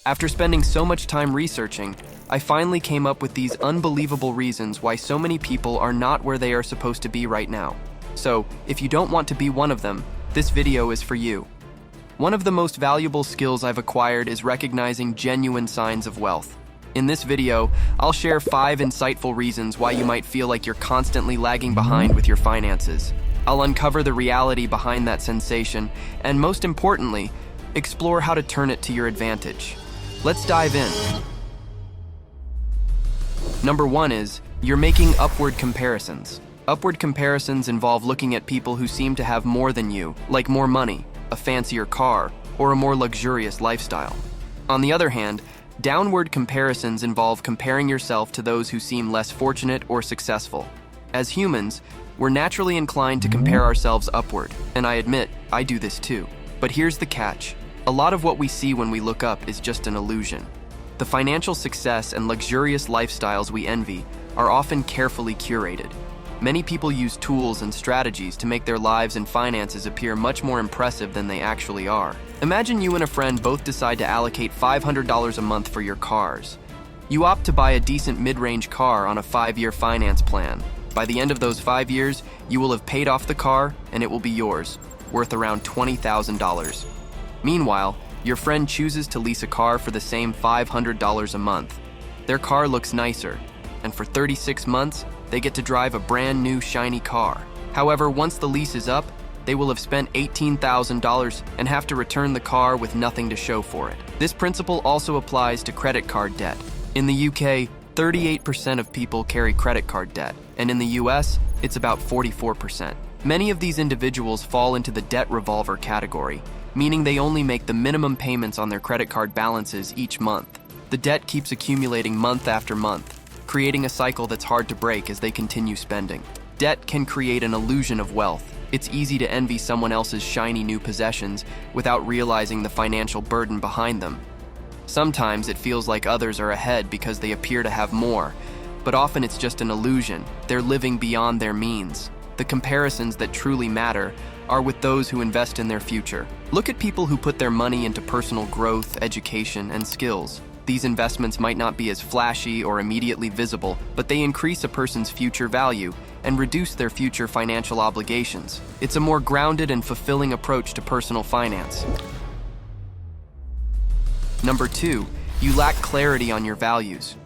After spending so much time researching, I finally came up with these unbelievable reasons why so many people are not where they are supposed to be right now. So, if you don't want to be one of them, this video is for you. One of the most valuable skills I've acquired is recognizing genuine signs of wealth. In this video, I'll share 5 insightful reasons why you might feel like you're constantly lagging behind with your finances. I'll uncover the reality behind that sensation, and most importantly, explore how to turn it to your advantage. Let's dive in. Number 1 is, you're making upward comparisons. Upward comparisons involve looking at people who seem to have more than you, like more money, a fancier car, or a more luxurious lifestyle. On the other hand, downward comparisons involve comparing yourself to those who seem less fortunate or successful. As humans, we're naturally inclined to compare ourselves upward, and I admit, I do this too. But here's the catch. A lot of what we see when we look up is just an illusion. The financial success and luxurious lifestyles we envy are often carefully curated. Many people use tools and strategies to make their lives and finances appear much more impressive than they actually are. Imagine you and a friend both decide to allocate $500 a month for your cars. You opt to buy a decent mid-range car on a 5-year finance plan. By the end of those 5 years, you will have paid off the car and it will be yours, worth around $20,000. Meanwhile, your friend chooses to lease a car for the same $500 a month. Their car looks nicer, and for 36 months, they get to drive a brand new shiny car. However, once the lease is up, they will have spent $18,000 and have to return the car with nothing to show for it. This principle also applies to credit card debt. In the UK, 38% of people carry credit card debt, and in the US, it's about 44%. Many of these individuals fall into the debt revolver category, meaning they only make the minimum payments on their credit card balances each month. The debt keeps accumulating month after month, creating a cycle that's hard to break as they continue spending. Debt can create an illusion of wealth. It's easy to envy someone else's shiny new possessions without realizing the financial burden behind them. Sometimes it feels like others are ahead because they appear to have more, but often it's just an illusion. They're living beyond their means. The comparisons that truly matter are with those who invest in their future. Look at people who put their money into personal growth, education, and skills. These investments might not be as flashy or immediately visible, but they increase a person's future value and reduce their future financial obligations. It's a more grounded and fulfilling approach to personal finance. Number 2, you lack clarity on your values.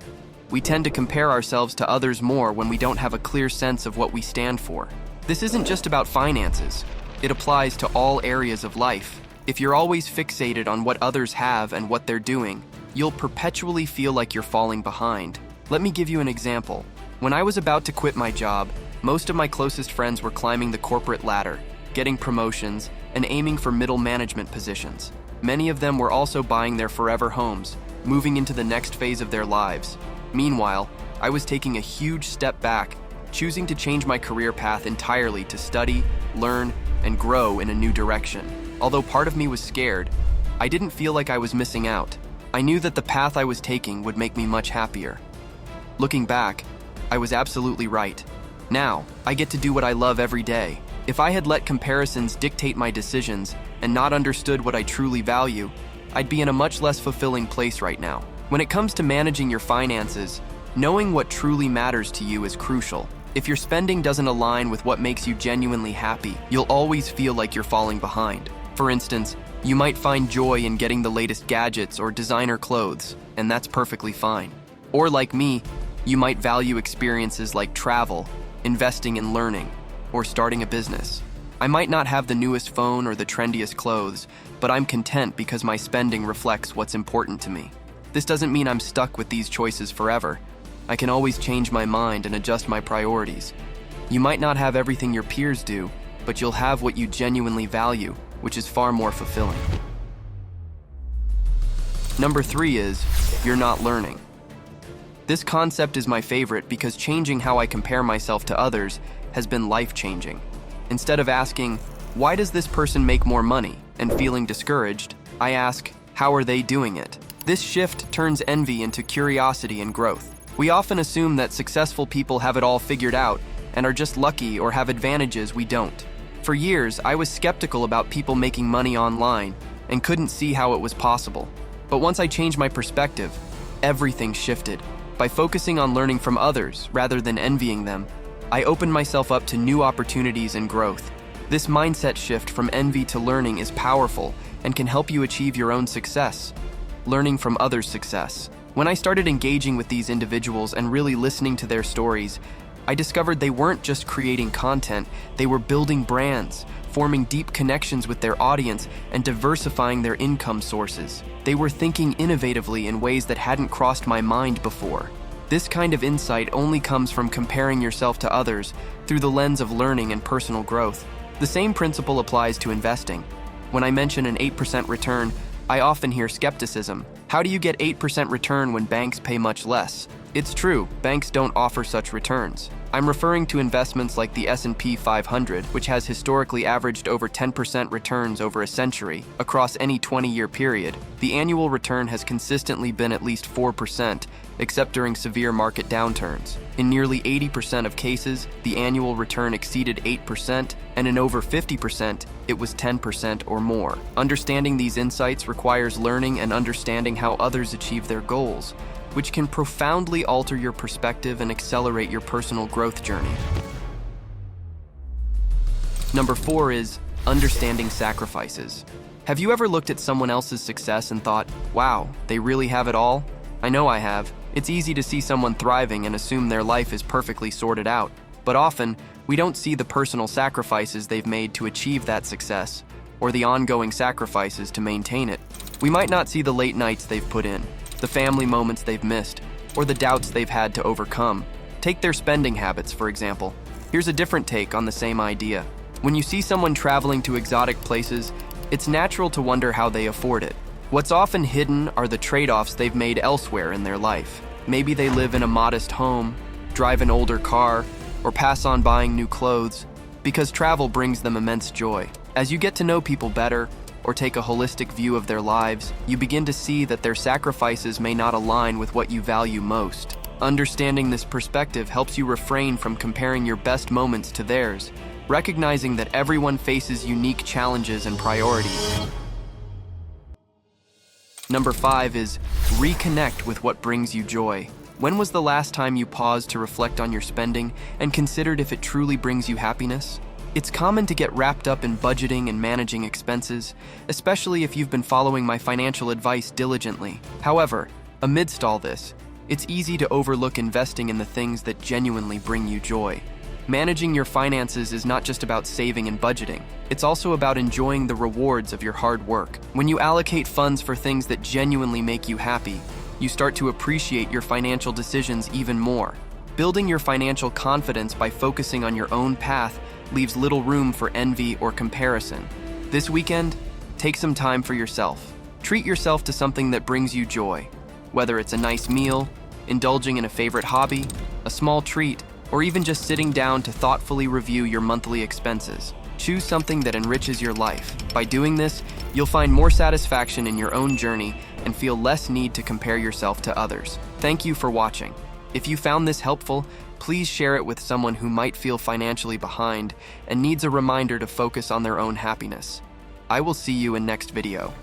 We tend to compare ourselves to others more when we don't have a clear sense of what we stand for. This isn't just about finances. It applies to all areas of life. If you're always fixated on what others have and what they're doing, you'll perpetually feel like you're falling behind. Let me give you an example. When I was about to quit my job, most of my closest friends were climbing the corporate ladder, getting promotions, and aiming for middle management positions. Many of them were also buying their forever homes, moving into the next phase of their lives. Meanwhile, I was taking a huge step back, choosing to change my career path entirely to study, learn, and grow in a new direction. Although part of me was scared, I didn't feel like I was missing out. I knew that the path I was taking would make me much happier. Looking back, I was absolutely right. Now, I get to do what I love every day. If I had let comparisons dictate my decisions and not understood what I truly value, I'd be in a much less fulfilling place right now. When it comes to managing your finances, knowing what truly matters to you is crucial. If your spending doesn't align with what makes you genuinely happy, you'll always feel like you're falling behind. For instance, you might find joy in getting the latest gadgets or designer clothes, and that's perfectly fine. Or like me, you might value experiences like travel, investing in learning, or starting a business. I might not have the newest phone or the trendiest clothes, but I'm content because my spending reflects what's important to me. This doesn't mean I'm stuck with these choices forever. I can always change my mind and adjust my priorities. You might not have everything your peers do, but you'll have what you genuinely value, which is far more fulfilling. Number 3 is, you're not learning. This concept is my favorite because changing how I compare myself to others has been life-changing. Instead of asking, why does this person make more money, and feeling discouraged, I ask, how are they doing it? This shift turns envy into curiosity and growth. We often assume that successful people have it all figured out and are just lucky or have advantages we don't. For years, I was skeptical about people making money online and couldn't see how it was possible. But once I changed my perspective, everything shifted. By focusing on learning from others rather than envying them, I opened myself up to new opportunities and growth. This mindset shift from envy to learning is powerful and can help you achieve your own success. Learning from others' success. When I started engaging with these individuals and really listening to their stories, I discovered they weren't just creating content, they were building brands, forming deep connections with their audience, and diversifying their income sources. They were thinking innovatively in ways that hadn't crossed my mind before. This kind of insight only comes from comparing yourself to others through the lens of learning and personal growth. The same principle applies to investing. When I mention an 8% return, I often hear skepticism. How do you get 8% return when banks pay much less? It's true, banks don't offer such returns. I'm referring to investments like the S&P 500, which has historically averaged over 10% returns over a century. Across any 20-year period, the annual return has consistently been at least 4%, except during severe market downturns. In nearly 80% of cases, the annual return exceeded 8%, and in over 50%, it was 10% or more. Understanding these insights requires learning and understanding how others achieve their goals, which can profoundly alter your perspective and accelerate your personal growth journey. Number 4 is understanding sacrifices. Have you ever looked at someone else's success and thought, wow, they really have it all? I know I have. It's easy to see someone thriving and assume their life is perfectly sorted out, but often, we don't see the personal sacrifices they've made to achieve that success, or the ongoing sacrifices to maintain it. We might not see the late nights they've put in, the family moments they've missed, or the doubts they've had to overcome. Take their spending habits, for example. Here's a different take on the same idea. When you see someone traveling to exotic places, it's natural to wonder how they afford it. What's often hidden are the trade-offs they've made elsewhere in their life. Maybe they live in a modest home, drive an older car, or pass on buying new clothes, because travel brings them immense joy. As you get to know people better, or take a holistic view of their lives, you begin to see that their sacrifices may not align with what you value most. Understanding this perspective helps you refrain from comparing your best moments to theirs, recognizing that everyone faces unique challenges and priorities. Number 5 is reconnect with what brings you joy. When was the last time you paused to reflect on your spending and considered if it truly brings you happiness? It's common to get wrapped up in budgeting and managing expenses, especially if you've been following my financial advice diligently. However, amidst all this, it's easy to overlook investing in the things that genuinely bring you joy. Managing your finances is not just about saving and budgeting. It's also about enjoying the rewards of your hard work. When you allocate funds for things that genuinely make you happy, you start to appreciate your financial decisions even more. Building your financial confidence by focusing on your own path leaves little room for envy or comparison. This weekend, take some time for yourself. Treat yourself to something that brings you joy. Whether it's a nice meal, indulging in a favorite hobby, a small treat, or even just sitting down to thoughtfully review your monthly expenses. Choose something that enriches your life. By doing this, you'll find more satisfaction in your own journey and feel less need to compare yourself to others. Thank you for watching. If you found this helpful, please share it with someone who might feel financially behind and needs a reminder to focus on their own happiness. I will see you in next video.